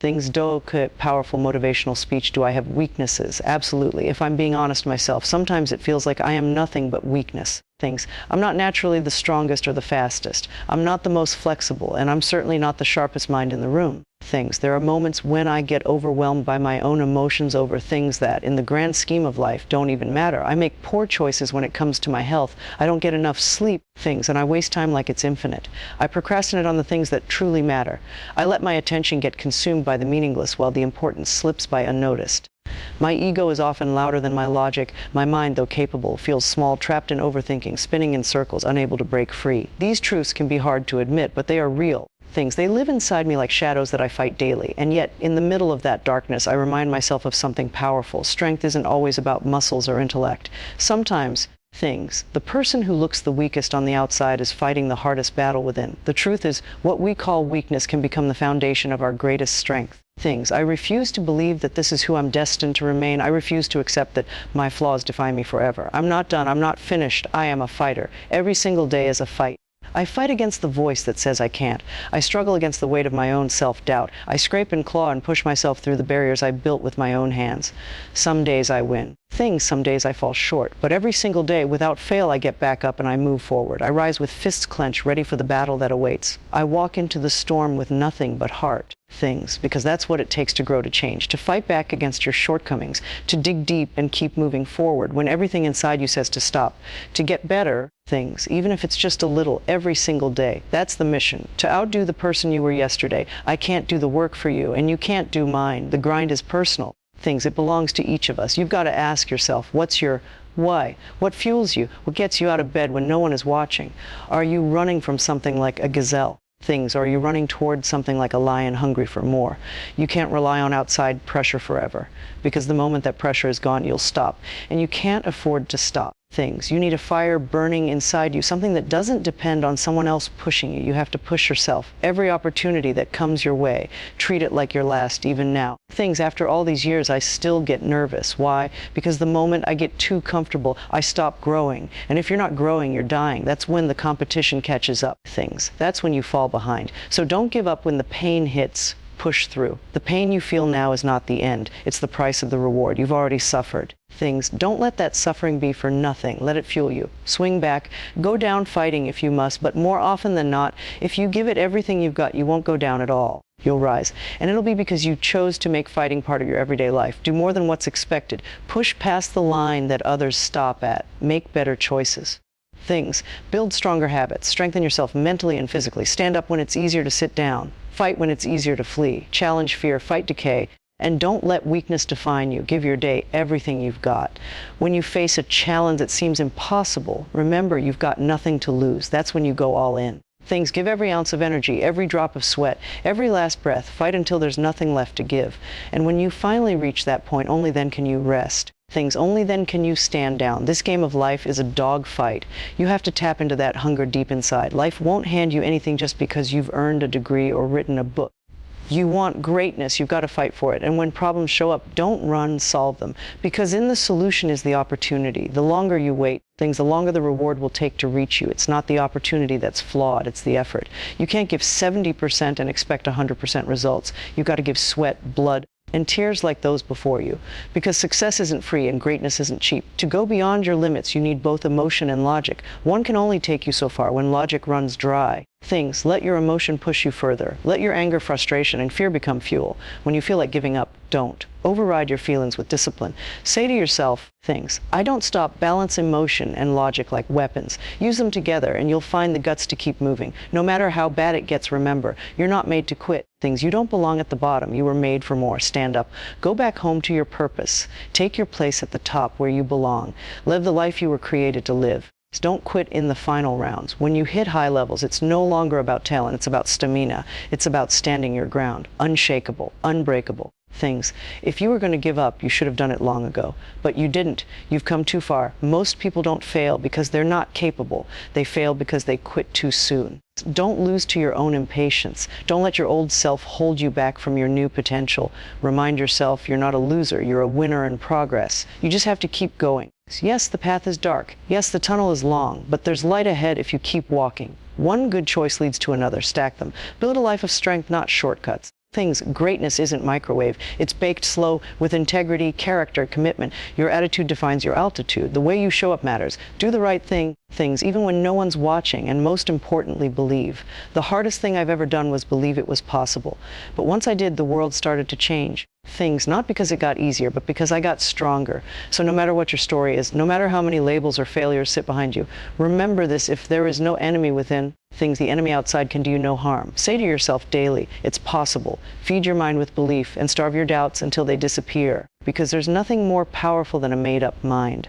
Things do powerful motivational speech. Do I have weaknesses? Absolutely. If I'm being honest myself, sometimes it feels like I am nothing but weakness. Things. I'm not naturally the strongest or the fastest. I'm not the most flexible, and I'm certainly not the sharpest mind in the room. Things. There are moments when I get overwhelmed by my own emotions over things that, in the grand scheme of life, don't even matter. I make poor choices when it comes to my health. I don't get enough sleep. Things. And I waste time like it's infinite. I procrastinate on the things that truly matter. I let my attention get consumed by the meaningless while the important slips by unnoticed. My ego is often louder than my logic. My mind, though capable, feels small, trapped in overthinking, spinning in circles, unable to break free. These truths can be hard to admit, but they are real. Things. They live inside me like shadows that I fight daily. And yet, in the middle of that darkness, I remind myself of something powerful. Strength isn't always about muscles or intellect. Sometimes, things. The person who looks the weakest on the outside is fighting the hardest battle within. The truth is, what we call weakness can become the foundation of our greatest strength. Things. I refuse to believe that this is who I'm destined to remain. I refuse to accept that my flaws define me forever. I'm not done. I'm not finished. I am a fighter. Every single day is a fight. I fight against the voice that says I can't. I struggle against the weight of my own self-doubt. I scrape and claw and push myself through the barriers I built with my own hands. Some days I win. Some days I fall short. But every single day, without fail, I get back up and I move forward. I rise with fists clenched, ready for the battle that awaits. I walk into the storm with nothing but heart. Because that's what it takes to grow, to change, to fight back against your shortcomings, to dig deep and keep moving forward when everything inside you says to stop, to get better, even if it's just a little, every single day. That's the mission, to outdo the person you were yesterday. I can't do the work for you, and you can't do mine. The grind is personal. It belongs to each of us. You've got to ask yourself, what's your why? What fuels you? What gets you out of bed when no one is watching? Are you running from something like a gazelle? Or are you running towards something like a lion hungry for more? You can't rely on outside pressure forever, because the moment that pressure is gone, you'll stop. And you can't afford to stop. You need a fire burning inside you, something that doesn't depend on someone else pushing you. You have to push yourself. Every opportunity that comes your way, treat it like your last, even now. After all these years, I still get nervous. Why? Because the moment I get too comfortable, I stop growing. And if you're not growing, you're dying. That's when the competition catches up. That's when you fall behind. So don't give up when the pain hits. Push through. The pain you feel now is not the end. It's the price of the reward. You've already suffered. Don't let that suffering be for nothing. Let it fuel you. Swing back. Go down fighting if you must, but more often than not, if you give it everything you've got, you won't go down at all. You'll rise. And it'll be because you chose to make fighting part of your everyday life. Do more than what's expected. Push past the line that others stop at. Make better choices. Build stronger habits. Strengthen yourself mentally and physically. Stand up when it's easier to sit down. Fight when it's easier to flee. Challenge fear. Fight decay. And don't let weakness define you. Give your day everything you've got. When you face a challenge that seems impossible, remember you've got nothing to lose. That's when you go all in. Give every ounce of energy, every drop of sweat, every last breath. Fight until there's nothing left to give. And when you finally reach that point, only then can you rest. Only then can you stand down. This game of life is a dog fight. You have to tap into that hunger deep inside. Life won't hand you anything just because you've earned a degree or written a book. You want greatness, you've got to fight for it. And when problems show up, don't run, solve them. Because in the solution is the opportunity. The longer you wait, the longer the reward will take to reach you. It's not the opportunity that's flawed, it's the effort. You can't give 70% and expect 100% results. You've got to give sweat, blood, and tears like those before you. Because success isn't free and greatness isn't cheap. To go beyond your limits, you need both emotion and logic. One can only take you so far when logic runs dry. Let your emotion push you further. Let your anger, frustration, and fear become fuel. When you feel like giving up, don't. Override your feelings with discipline. Say to yourself, I don't stop. Balance emotion and logic like weapons. Use them together and you'll find the guts to keep moving. No matter how bad it gets, remember, you're not made to quit. You don't belong at the bottom. You were made for more. Stand up. Go back home to your purpose. Take your place at the top where you belong. Live the life you were created to live. Don't quit in the final rounds. When you hit high levels, it's no longer about talent. It's about stamina. It's about standing your ground. Unshakable. Unbreakable. If you were going to give up, you should have done it long ago. But you didn't. You've come too far. Most people don't fail because they're not capable. They fail because they quit too soon. Don't lose to your own impatience. Don't let your old self hold you back from your new potential. Remind yourself you're not a loser. You're a winner in progress. You just have to keep going. Yes, the path is dark. Yes, the tunnel is long. But there's light ahead if you keep walking. One good choice leads to another. Stack them. Build a life of strength, not shortcuts. things. Greatness isn't microwave. It's baked slow with integrity, character, commitment. Your attitude defines your altitude. The way you show up matters. Do the right things even when no one's watching, and most importantly, believe. The hardest thing I've ever done was believe it was possible. But once I did, the world started to change. Things, not because it got easier, but because I got stronger. So no matter what your story is, no matter how many labels or failures sit behind you, remember this: if there is no enemy within, things, the enemy outside can do you no harm. Say to yourself daily, it's possible. Feed your mind with belief and starve your doubts until they disappear, because there's nothing more powerful than a made-up mind.